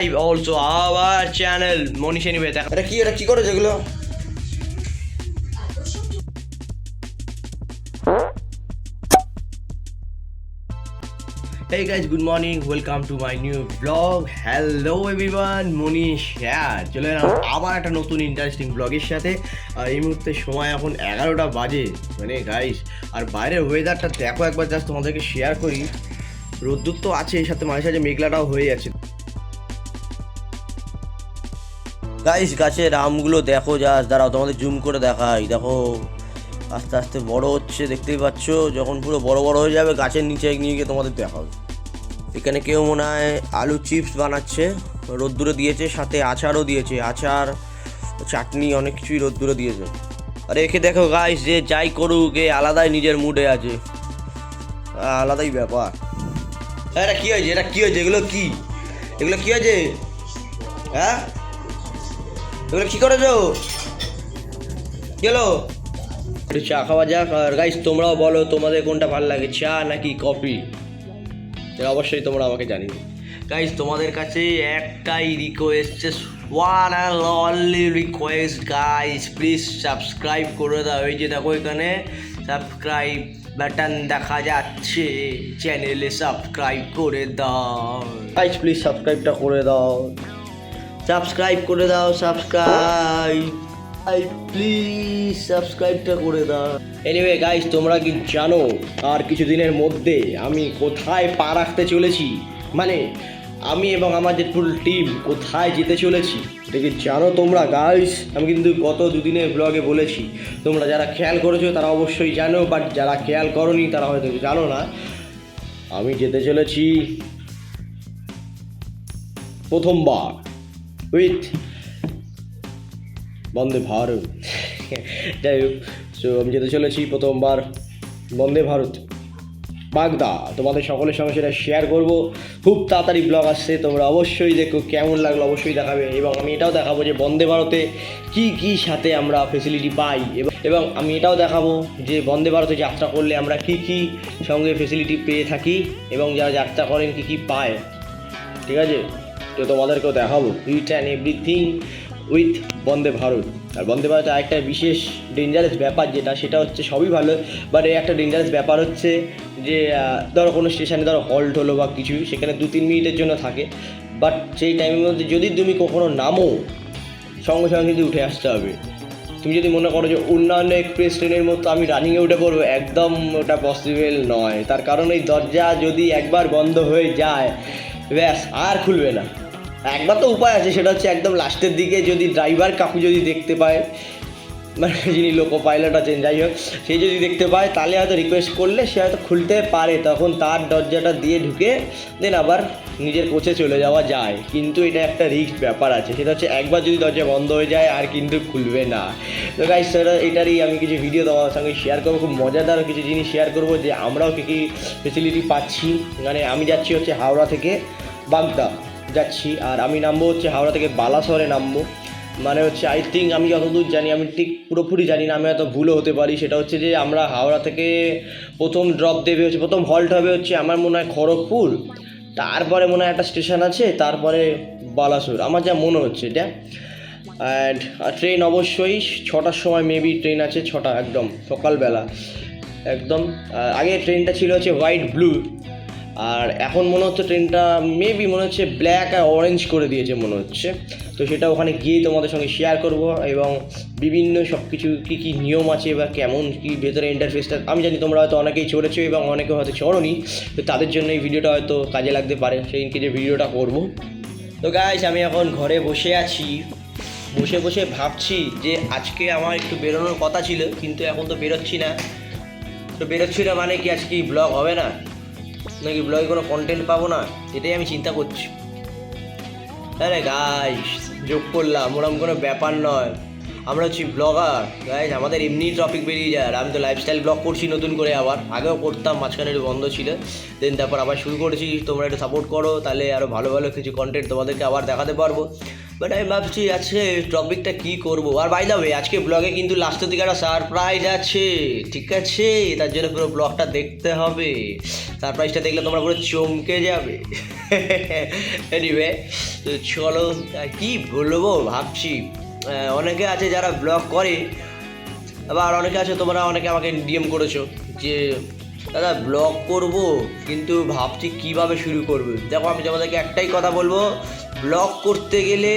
Also our channel Monish anyway এটা কি করে যেগুলো Hey guys, good morning. Welcome to my new vlog. Hello everyone, Monish here. চলে এলাম আবার একটা নতুন ইন্টারেস্টিং ব্লগের সাথে। আর এই মুহূর্তে সময় এখন 11টা বাজে মানে গাইস। আর বাইরের ওয়েদারটা দেখো একবার, জাস্ট তোমাদেরকে শেয়ার করি। রোদ্দুর তো আছে, এর সাথে মাঝে মাঝে মেঘলাটাও হয়ে যাচ্ছে। গাইস গাছের আমগুলো দেখো, জাস্ট দাঁড়াও তোমাদের জুম করে দেখাই। দেখো আস্তে আস্তে বড় হচ্ছে, দেখতেই পাচ্ছ। যখন পুরো বড় বড় হয়ে যাবে গাছের নিচে নিয়ে গিয়ে তোমাদের দেখাবে। এখানে কেউ মনে হয় আলু চিপস বানাচ্ছে, রোদ্দুরে দিয়েছে, সাথে আচারও দিয়েছে, আচার চাটনি অনেক কিছুই রোদ্দুরে দিয়েছে। আর একে দেখো গাইস, যে যাই করুক এ আলাদাই নিজের মুডে আছে, আলাদাই ব্যাপার। এটা কি হয়েছে, এগুলো কি হয়েছে? হ্যাঁ এগুলো কি করেছো? গেলো একটু চা খাওয়া যাক। আর গাইস তোমরাও বলো তোমাদের কোনটা ভালো লাগে, চা নাকি কফি? এটা অবশ্যই তোমরা আমাকে জানিও। গাইস তোমাদের কাছে একটাই request, just one and only request guys, please subscribe করে দাও। এই যে দেখো এখানে সাবস্ক্রাইব বাটন দেখা যাচ্ছে, চ্যানেলে সাবস্ক্রাইব করে দাও গাইস, প্লিজ সাবস্ক্রাইবটা করে দাও, সাবস্ক্রাইব করে দাও, প্লিজ সাবস্ক্রাইবটা করে দাও। এনিওয়ে গাইস, তোমরা কি জানো আর কিছুদিনের মধ্যে আমি কোথায় পা রাখতে চলেছি? মানে আমি এবং আমাদের ফুল টিম কোথায় যেতে চলেছি এটা কি জানো তোমরা গাইস? আমি কিন্তু গত দুদিনের ব্লগে বলেছি, তোমরা যারা খেয়াল করেছো তারা অবশ্যই জানো, বাট যারা খেয়াল করোনি তারা হয়তো জানো না। আমি যেতে চলেছি প্রথমবার উইথ বন্দে ভারত। যাই হোক, সো আমি যেতে চলেছি প্রথমবার বন্দে ভারত বাগদা। তোমাদের সকলের সঙ্গে সেটা শেয়ার করবো। খুব তাড়াতাড়ি ব্লগ আসছে, তোমরা অবশ্যই দেখো। কেমন লাগলো অবশ্যই দেখাবে। এবং আমি এটাও দেখাবো যে বন্দে ভারতে কী সাথে আমরা ফেসিলিটি পাই, এবং আমি এটাও দেখাবো যে বন্দে ভারতে যাত্রা করলে আমরা কী সঙ্গে ফেসিলিটি পেয়ে থাকি, এবং যারা যাত্রা করেন কী পায়। ঠিক আছে, তো তোমাদেরকেও দেখাবো ইট and everything with Vande Bharat. আর বন্দে ভারতে আরেকটা বিশেষ ডেঞ্জারাস ব্যাপার সেটা হচ্ছে, সবই ভালো, বাট এই একটা ডেঞ্জারাস ব্যাপার হচ্ছে যে ধরো কোনো স্টেশনে ধরো হল্ট হলো বা কিছু, সেখানে 2-3 মিনিটের জন্য থাকে, বাট সেই টাইমের মধ্যে যদি তুমি কখনো নামো সঙ্গে সঙ্গে কিন্তু উঠে আসতে হবে। তুমি যদি মনে করো যে অন্যান্য এক্সপ্রেস ট্রেনের মতো আমি রানিংয়ে উঠে পড়বো, একদম ওটা পসিবল নয়। তার কারণ এই দরজা যদি একবার বন্ধ হয়ে যায় ব্যাস আর খুলবে না। একবার তো উপায় আছে, সেটা হচ্ছে একদম লাস্টের দিকে যদি ড্রাইভার কাকু যদি দেখতে পায়, মানে যিনি লোকো পাইলট আছেন, যাই হোক, সে যদি দেখতে পায় তাহলে হয়তো রিকোয়েস্ট করলে সে হয়তো খুলতে পারে, তখন তার দরজাটা দিয়ে ঢুকে দেন আবার নিজের কোচে চলে যাওয়া যায়। কিন্তু এটা একটা রিস্ক ব্যাপার আছে, সেটা হচ্ছে একবার যদি দরজা বন্ধ হয়ে যায় আর কিন্তু খুলবে না। তো গাইস এটারই আমি কিছু ভিডিও তোমার সঙ্গে শেয়ার করবো, খুব মজাদার কিছু জিনিস শেয়ার করবো যে আমরাও কী ফেসিলিটি পাচ্ছি। মানে আমি যাচ্ছি হচ্ছে হাওড়া থেকে বাগদা যাচ্ছি, আর আমি নামবো হচ্ছে হাওড়া থেকে বালাসরে নামবো। মানে হচ্ছে আই থিঙ্ক, আমি যতদূর জানি, আমি ঠিক পুরোপুরি জানি না, আমি হয়তো ভুলও হতে পারি, সেটা হচ্ছে যে আমরা হাওড়া থেকে প্রথম ড্রপ দেবে হচ্ছে, প্রথম হল্ট হবে হচ্ছে আমার মনে হয় খড়গপুর, তারপরে মনে হয় একটা স্টেশন আছে, তারপরে বালাসোর, আমার যা মনে হচ্ছে এটা। অ্যান্ড ট্রেন অবশ্যই 6টার সময় মেবি ট্রেন আছে, 6টা একদম সকালবেলা একদম। আগে ট্রেনটা ছিল হচ্ছে হোয়াইট ব্লু, আর এখন মনে হচ্ছে ট্রেনটা মেবি মনে হচ্ছে ব্ল্যাক আর অরেঞ্জ করে দিয়েছে মনে হচ্ছে। তো সেটা ওখানে গিয়েই তোমাদের সঙ্গে শেয়ার করব, এবং বিভিন্ন সব কিছু কী নিয়ম আছে বা কেমন কী ভেতরে ইন্টারফেসটা আমি জানি তোমরা হয়তো অনেকেই চড়েছো এবং অনেকে হয়তো চড়োনি, তো তাদের জন্য এই ভিডিওটা হয়তো কাজে লাগতে পারে, সেইদিনকে যে ভিডিওটা করব। তো গাইস আমি এখন ঘরে বসে আছি, বসে ভাবছি যে আজকে আমার একটু বেরোনোর কথা ছিল, কিন্তু এখন তো বেরোচ্ছি না। তো বেরোচ্ছি না মানে কি আজকে ব্লগ হবে না, নাকি ব্লগে কোনো কন্টেন্ট পাবো না, এটাই আমি চিন্তা করছি। আরে গাইস যোগ করলাম, ওরকম কোনো ব্যাপার নয়, আমরা হচ্ছি ব্লগার গাইস, আমাদের এমনি টপিক বেরিয়ে যায়। আর আমি তো লাইফস্টাইল ব্লগ করছি নতুন করে, আবার আগেও করতাম, মাঝখানে একটু বন্ধ ছিল, দেন তারপর আবার শুরু করেছি। তোমরা একটু সাপোর্ট করো, তাহলে আরও ভালো ভালো কিছু কন্টেন্ট তোমাদেরকে আবার দেখাতে পারবো। বাট আমি ভাবছি আজকে টপিকটা কী করবো। আর বাই দ্য ওয়ে আজকে ব্লগে কিন্তু লাস্টের দিকে একটা সারপ্রাইজ আছে, ঠিক আছে? তার জন্য পুরো ব্লগটা দেখতে হবে, সারপ্রাইজটা দেখলে তোমরা পুরো চমকে যাবে। এনিওয়ে তো চলো, কী বলবো ভাবছি। অনেকে আছে যারা ব্লগ করে, আবার অনেকে আছে, তোমরা অনেকে আমাকে ডিএম করেছো যে দাদা ব্লগ করব কিন্তু ভাবছি কিভাবে শুরু করবে। দেখো আমি তোমাদেরকে একটাই কথা বলবো, ব্লগ করতে গেলে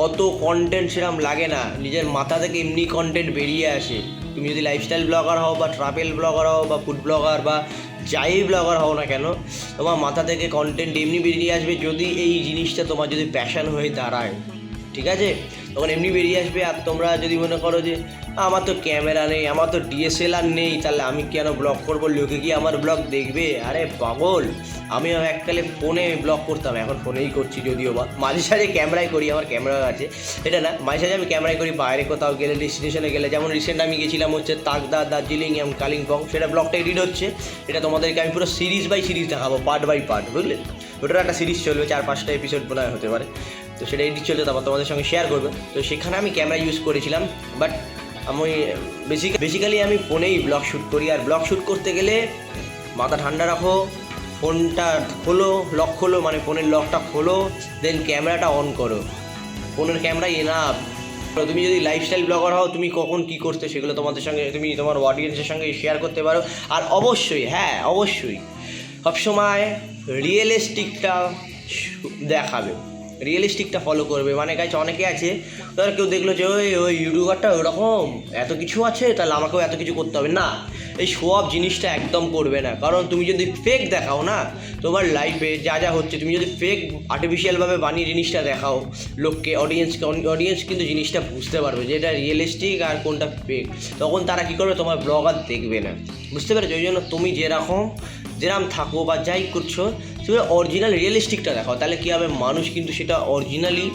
অত কন্টেন্ট সেরকম লাগে না, নিজের মাথা থেকে এমনি কন্টেন্ট বেরিয়ে আসে। তুমি যদি লাইফস্টাইল ব্লগার হও বা ট্রাভেল ব্লগার হও বা ফুড ব্লগার বা যাই ব্লগার হও না কেন, তোমার মাথা থেকে কন্টেন্ট এমনি বেরিয়ে আসবে যদি এই জিনিসটা তোমার যদি প্যাশন হয়ে দাঁড়ায়, ঠিক আছে? তখন এমনি বেরিয়ে আসবে। আর তোমরা যদি মনে করো যে আমার তো ক্যামেরা নেই, আমার তো ডিএসএলআর নেই, তাহলে আমি কেন ব্লগ করবো, লোকে কি আমার ব্লগ দেখবে? আরে পাগল, আমিও এককালে ফোনে ব্লগ করতাম, এখন ফোনেই করছি যদিও বা মাঝে সাঝে ক্যামেরায় করি, আমার ক্যামেরা আছে এটা না, মাঝে সাঝে আমি ক্যামেরায় করি বাইরে কোথাও গেলে, ডেস্টিনেশনে গেলে। যেমন রিসেন্ট আমি গেছিলাম হচ্ছে তাকদা, দার্জিলিং এবং কালিম্পং, সেটা ব্লগটা এডিট হচ্ছে, এটা তোমাদেরকে আমি পুরো সিরিজ বাই সিরিজ দেখাবো, পার্ট বাই পার্ট, বুঝলে? ওটার একটা সিরিজ চলবে, 4-5টা এপিসোড মনে হয় হতে পারে, তো সেটা এডিট চলছে, তারপর তোমাদের সঙ্গে শেয়ার করবে। তো সেখানে আমি ক্যামেরা ইউজ করেছিলাম, বাট আমি বেসিক্যালি আমি ফোনেই ব্লগ শ্যুট করি। আর ব্লগ শ্যুট করতে গেলে মাথা ঠান্ডা রাখো, ফোনটা খোলো, লক খোলো, মানে ফোনের লকটা খোলো, দেন ক্যামেরাটা অন করো, ফোনের ক্যামেরা এনাফ। তুমি যদি লাইফস্টাইল ব্লগার হও, তুমি কখন কী করতে সেগুলো তোমাদের সঙ্গে, তুমি তোমার অডিয়েন্সের সঙ্গে শেয়ার করতে পারো। আর অবশ্যই, হ্যাঁ অবশ্যই সবসময় রিয়েলিস্টিকটা দেখাবে, রিয়েলিস্টিকটা ফলো করবে। মানে গাইছে অনেকে আছে ধর কেউ দেখলো যে ওই ইউটিউবারটা ওরকম এত কিছু আছে, তাহলে আমাকেও এত কিছু করতে হবে না, এই সব জিনিসটা একদম করবে না। কারণ তুমি যদি ফেক দেখাও না তোমার লাইফে যা যা হচ্ছে, তুমি যদি ফেক আর্টিফিশিয়ালভাবে বানিয়ে জিনিসটা দেখাও লোককে, অডিয়েন্স কিন্তু জিনিসটা বুঝতে পারবে যে এটা রিয়েলিস্টিক আর কোনটা ফেক, তখন তারা কী করবে, তোমার ব্লগ আর দেখবে না, বুঝতে পেরেছো? ওই জন্য তুমি যেরকম থাকো বা যাই করছো সেগুলো অরিজিনাল রিয়েলিস্টিকটা দেখাও, তাহলে কী হবে, মানুষ কিন্তু সেটা অরিজিনালি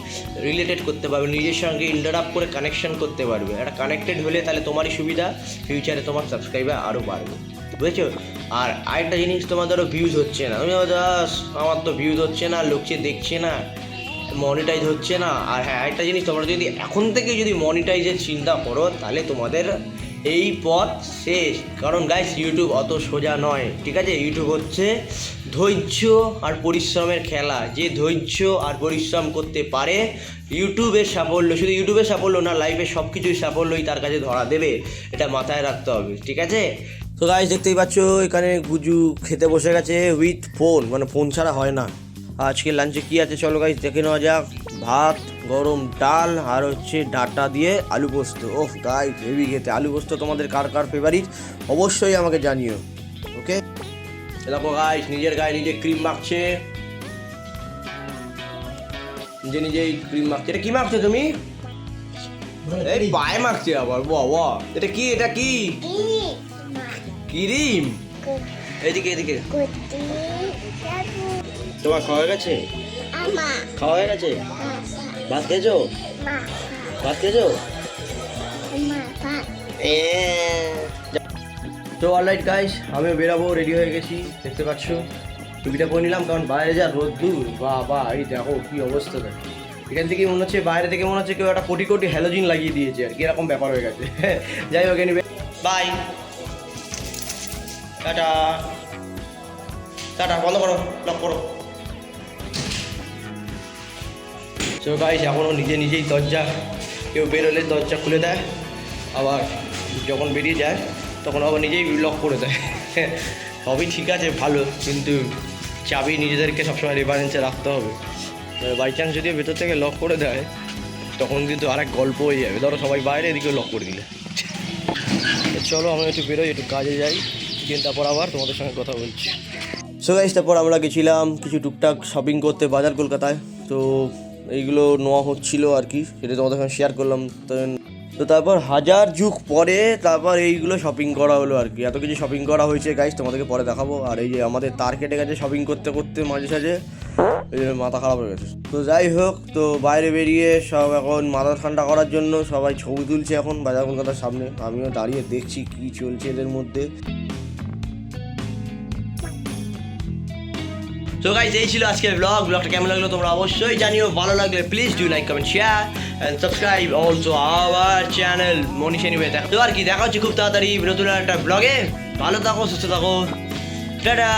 রিলেটেড করতে পারবে, নিজের সঙ্গে ইন্টারাপ্ট করে কানেকশন করতে পারবে। একটা কানেক্টেড হলে তাহলে তোমারই সুবিধা, ফিউচারে তোমার সাবস্ক্রাইবার আরও বাড়বে, বুঝেছো? আর আরেকটা জিনিস, তোমার ধরো ভিউজ হচ্ছে না, তুমি আমার তো ভিউজ হচ্ছে না, লোককে দেখছে না, মনিটাইজ হচ্ছে না। আর হ্যাঁ আরেকটা জিনিস, তোমরা যদি এখন থেকে যদি মনিটাইজের চিন্তা করো তাহলে তোমাদের এই পথ শেষ। কারণ গাইস ইউটিউব অত সোজা নয়, ঠিক আছে? ইউটিউব হচ্ছে ধৈর্য আর পরিশ্রমের খেলা, যে ধৈর্য আর পরিশ্রম করতে পারে ইউটিউবের সাফল্য, শুধু ইউটিউবের সাফল্য না, লাইফে সব কিছুই সাফল্যই তার কাছে ধরা দেবে, এটা মাথায় রাখতে হবে, ঠিক আছে? তো গাইস দেখতেই পাচ্ছ এখানে গুজু খেতে বসে গেছে উইথ ফোন, মানে ফোন ছাড়া হয় না। আজকে লাঞ্চে কী আছে চলো গাইস দেখে নেওয়া যাক। ভাত, গরম ডাল আর হচ্ছে ডাঁটা দিয়ে আলু পোস্ত। ওহ গাইস হেভি খেতে, আলু পোস্ত তোমাদের কার কার ফেভারিট অবশ্যই আমাকে জানিও, ওকে? দেখো গাইস নিজের গায়ে নিজে ক্রিম মাখছে, নিজেই ক্রিম মাখছে। এটা কি মাখছো তুমি? এই পায়ে মাখছে আবার, বাহ, এটা কি ক্রিম? এদিকে তোমার খাওয়া হয়ে গেছে? ভাত খেয়েছো? তো অলরাইট গাইস আমিও বেরাবো, রেডি হয়ে গেছি, দেখতে পাচ্ছ টুপিটা পরে নিলাম, কারণ বাইরে যা রোদ্দুর, বাবা এই দেখো কি অবস্থা। দেখ এখান থেকে মনে হচ্ছে, বাইরে থেকে মনে হচ্ছে কেউ একটা কোটি হ্যালোজিন লাগিয়ে দিয়েছে আর কি, এরকম ব্যাপার হয়ে গেছে। যাই হোক এনিওয়ে বাই, টাটা, বন্ধ করো, লক করো। সো গাইস এখনও নিজেই দরজা, কেউ বেরোলে দরজা খুলে দেয়, আবার যখন বেরিয়ে যায় তখন আবার নিজেই লক করে দেয়। সবই ঠিক আছে ভালো, কিন্তু চাবি নিজেদেরকে সবসময় রেফারেন্সে রাখতে হবে। বাই চান্স যদি ভেতর থেকে লক করে দেয় তখন কিন্তু আরেক গল্প হয়ে যাবে, ধরো সবাই বাইরে, এদিকে লক করে দিলে। চলো আমি একটু বেরোই, একটু কাজে যাই, কিন্তু তারপর আবার তোমাদের সঙ্গে কথা বলছি। সো গাইস তারপর আমরা গেছিলাম কিছু টুকটাক শপিং করতে বাজার কলকাতায়, তো এইগুলো নেওয়া হচ্ছিলো আর কি, সেটা তোমাদের সঙ্গে শেয়ার করলাম। তো তারপর হাজার যুগ পরে তারপর এইগুলো শপিং করা হলো আর কি, এত কিছু শপিং করা হয়েছে গাইস, তোমাদেরকে পরে দেখাবো। আর এই যে আমাদের তার কেটে গেছে শপিং করতে মাঝে সাঝে, এই জন্য মাথা খারাপ হয়ে গেছে। তো যাই হোক, তো বাইরে বেরিয়ে সব এখন মাথা ঠান্ডা করার জন্য সবাই ছবি তুলছে এখন বাজার কলকাতার সামনে, আমিও দাঁড়িয়ে দেখছি কি চলছে এদের মধ্যে। তো গাইস এই ছিল আজকের ব্লগটা কেমন লাগলো তোমরা অবশ্যই জানিও, ভালো লাগলে please do like comment share and subscribe also our channel Manish anyway. তো আর কি দেখা হচ্ছে খুব তাড়াতাড়ি নতুন একটা ব্লগে। ভালো থাকো, সুস্থ থাকো, টাটা।